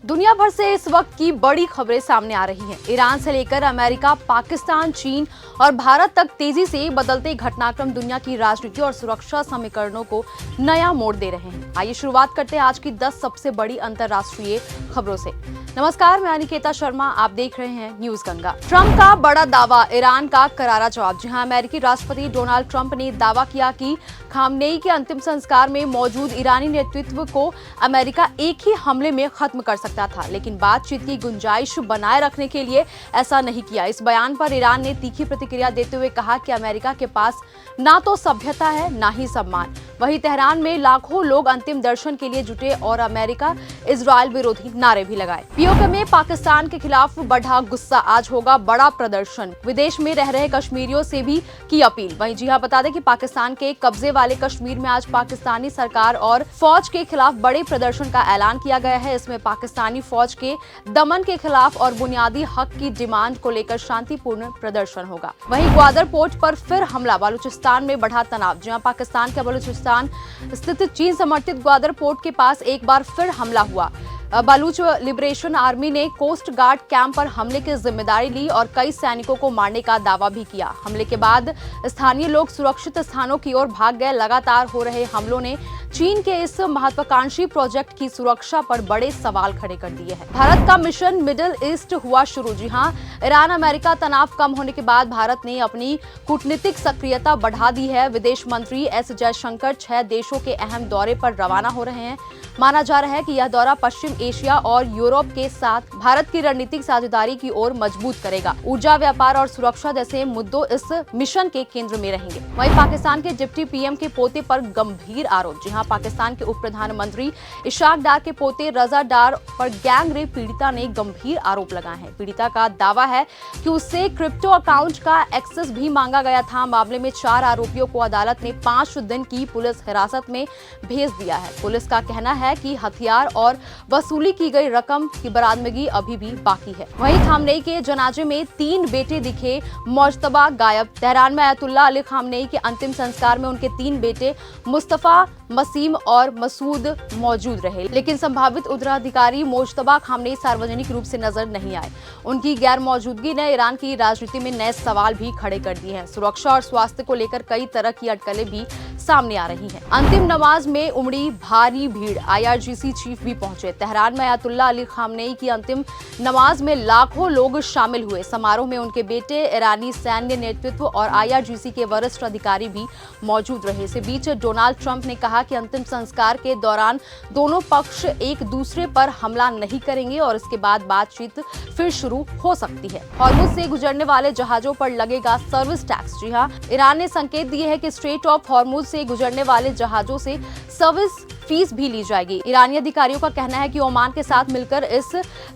दुनिया भर से इस वक्त की बड़ी खबरें सामने आ रही हैं। ईरान से लेकर अमेरिका, पाकिस्तान, चीन और भारत तक तेजी से बदलते घटनाक्रम दुनिया की राजनीति और सुरक्षा समीकरणों को नया मोड़ दे रहे हैं। आइए शुरुआत करते हैं आज की 10 सबसे बड़ी अंतर्राष्ट्रीय खबरों से। नमस्कार, मैं अनिकेता शर्मा, आप देख रहे हैं न्यूज गंगा। ट्रंप का बड़ा दावा, ईरान का करारा जवाब। जी हां, अमेरिकी राष्ट्रपति डोनाल्ड ट्रंप ने दावा किया कि खामनेई के अंतिम संस्कार में मौजूद ईरानी नेतृत्व को अमेरिका एक ही हमले में खत्म कर सकता था, लेकिन बातचीत की गुंजाइश बनाए रखने के लिए ऐसा नहीं किया। इस बयान पर ईरान ने तीखी प्रतिक्रिया देते हुए कहा कि अमेरिका के पास ना तो सभ्यता है, ना ही सम्मान। वहीं तेहरान में लाखों लोग अंतिम दर्शन के लिए जुटे और अमेरिका इजराइल विरोधी नारे भी लगाए। पीओके में पाकिस्तान के खिलाफ बढ़ा गुस्सा, आज होगा बड़ा प्रदर्शन। विदेश में रह रहे कश्मीरियों से भी की अपील। वहीं जी हां, बता दें कि पाकिस्तान के कब्जे वाले कश्मीर में आज पाकिस्तानी सरकार और फौज के खिलाफ बड़े प्रदर्शन का ऐलान किया गया है। इसमें पाकिस्तानी फौज के दमन के खिलाफ और बुनियादी हक की डिमांड को लेकर शांतिपूर्ण प्रदर्शन होगा। वहीं ग्वादर पोर्ट पर फिर हमला, बलूचिस्तान में बढ़ा तनाव। जहां पाकिस्तान के बलूचिस्तान स्थित चीन समर्थित ग्वादर पोर्ट के पास एक बार फिर हमला हुआ। बलूच लिबरेशन आर्मी ने कोस्ट गार्ड कैंप पर हमले की जिम्मेदारी ली और कई सैनिकों को मारने का दावा भी किया। हमले के बाद स्थानीय लोग सुरक्षित स्थानों की ओर भाग गए। लगातार हो रहे हमलों ने चीन के इस महत्वाकांक्षी प्रोजेक्ट की सुरक्षा पर बड़े सवाल खड़े कर दिए हैं। भारत का मिशन मिडिल ईस्ट हुआ शुरू। जी हां, ईरान अमेरिका तनाव कम होने के बाद भारत ने अपनी कूटनीतिक सक्रियता बढ़ा दी है। विदेश मंत्री एस जयशंकर 6 देशों के अहम दौरे पर रवाना हो रहे हैं। माना जा रहा है कि यह दौरा पश्चिम एशिया और यूरोप के साथ भारत की रणनीतिक साझेदारी की ओर मजबूत करेगा। ऊर्जा, व्यापार और सुरक्षा जैसे मुद्दों इस मिशन के केंद्र में रहेंगे। वहीं पाकिस्तान के डिप्टी पीएम के पोते पर गंभीर आरोप। जी हां, पाकिस्तान के उप प्रधानमंत्री इशाक डार के पोते रजा डार पर गैंग रेप पीड़िता ने गंभीर आरोप लगाए हैं। पीड़िता का दावा है कि उससे क्रिप्टो अकाउंट का एक्सेस भी मांगा गया था। मामले में 4 आरोपियों को अदालत ने 5 दिन की पुलिस हिरासत में भेज दिया है। पुलिस का कहना है कि हथियार और वसूली की गई रकम की बरामदगी अभी भी बाकी है। वहीं खामनेई के जनाजे में 3 बेटे दिखे, मौजतबा गायब। तेहरान में अयतुल्लाह अली खामनेई के अंतिम संस्कार में उनके 3 बेटे मुस्तफा, मसीम और मसूद मौजूद रहे, लेकिन संभावित उत्तराधिकारी मोजतबा खामनेई सार्वजनिक रूप से नजर नहीं आए। उनकी गैर मौजूदगी ने ईरान की राजनीति में नए सवाल भी खड़े कर दिए हैं। सुरक्षा और स्वास्थ्य को लेकर कई तरह की अटकलें भी सामने आ रही हैं। अंतिम नमाज में उमड़ी भारी भीड़, आईआरजीसी चीफ भी पहुंचे। तेहरान में अयतुल्लाह अली खामनेई की अंतिम नमाज में लाखों लोग शामिल हुए। समारोह में उनके बेटे, ईरानी सैन्य नेतृत्व और आईआरजीसी के वरिष्ठ अधिकारी भी मौजूद रहे। इस बीच डोनाल्ड ट्रंप ने कहा कि अंतिम संस्कार के दौरान दोनों पक्ष एक दूसरे पर हमला नहीं करेंगे और इसके बाद बातचीत फिर शुरू हो सकती है। हॉर्मुज से गुजरने वाले जहाजों पर लगेगा सर्विस टैक्स। जी हां, ईरान ने संकेत दिए हैं कि स्ट्रेट ऑफ हॉर्मुज से गुजरने वाले जहाजों से सर्विस फीस भी ली जाएगी। ईरानी अधिकारियों का कहना है कि ओमान के साथ मिलकर इस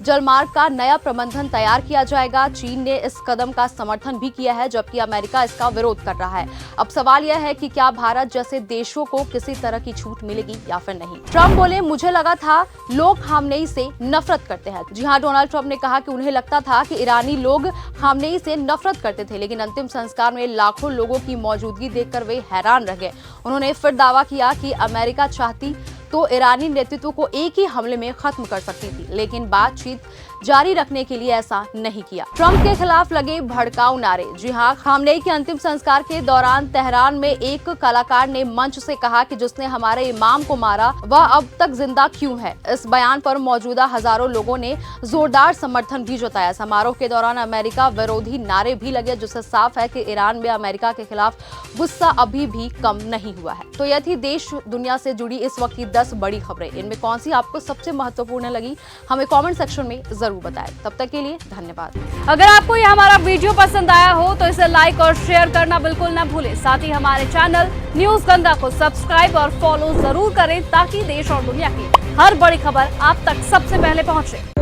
जलमार्ग का नया प्रबंधन तैयार किया जाएगा। चीन ने इस कदम का समर्थन भी किया है, जबकि अमेरिका इसका विरोध कर रहा है। अब सवाल यह है कि क्या भारत जैसे देशों को किसी तरह की छूट मिलेगी या फिर नहीं। ट्रंप बोले, मुझे लगा था लोग खामनेई से नफरत करते हैं। जी हां, डोनाल्ड ट्रंप ने कहा कि उन्हें लगता था कि ईरानी लोग खामनेई से नफरत करते थे, लेकिन अंतिम संस्कार में लाखों लोगों की मौजूदगी देखकर वे हैरान रह गए। उन्होंने फिर दावा किया कि अमेरिका चाहती तो ईरानी नेतृत्व को एक ही हमले में खत्म कर सकती थी, लेकिन बातचीत जारी रखने के लिए ऐसा नहीं किया। ट्रंप के खिलाफ लगे भड़काऊ नारे। जी हां, खामनेई के अंतिम संस्कार के दौरान तेहरान में एक कलाकार ने मंच से कहा कि जिसने हमारे इमाम को मारा वह अब तक जिंदा क्यों है। इस बयान पर मौजूदा हजारों लोगों ने जोरदार समर्थन भी जताया। समारोह के दौरान अमेरिका विरोधी नारे भी लगे, जिससे साफ है कि ईरान में अमेरिका के खिलाफ गुस्सा अभी भी कम नहीं हुआ है। तो यह थी देश दुनिया से जुड़ी इस वक्त की 10 बड़ी खबरें। इनमें कौन सी आपको सबसे महत्वपूर्ण लगी, हमें कमेंट सेक्शन में जरूर बताएं। तब तक के लिए धन्यवाद। अगर आपको ये हमारा वीडियो पसंद आया हो तो इसे लाइक और शेयर करना बिल्कुल ना भूलें। साथ ही हमारे चैनल न्यूज गंगा को सब्सक्राइब और फॉलो जरूर करें, ताकि देश और दुनिया की हर बड़ी खबर आप तक सबसे पहले पहुंचे।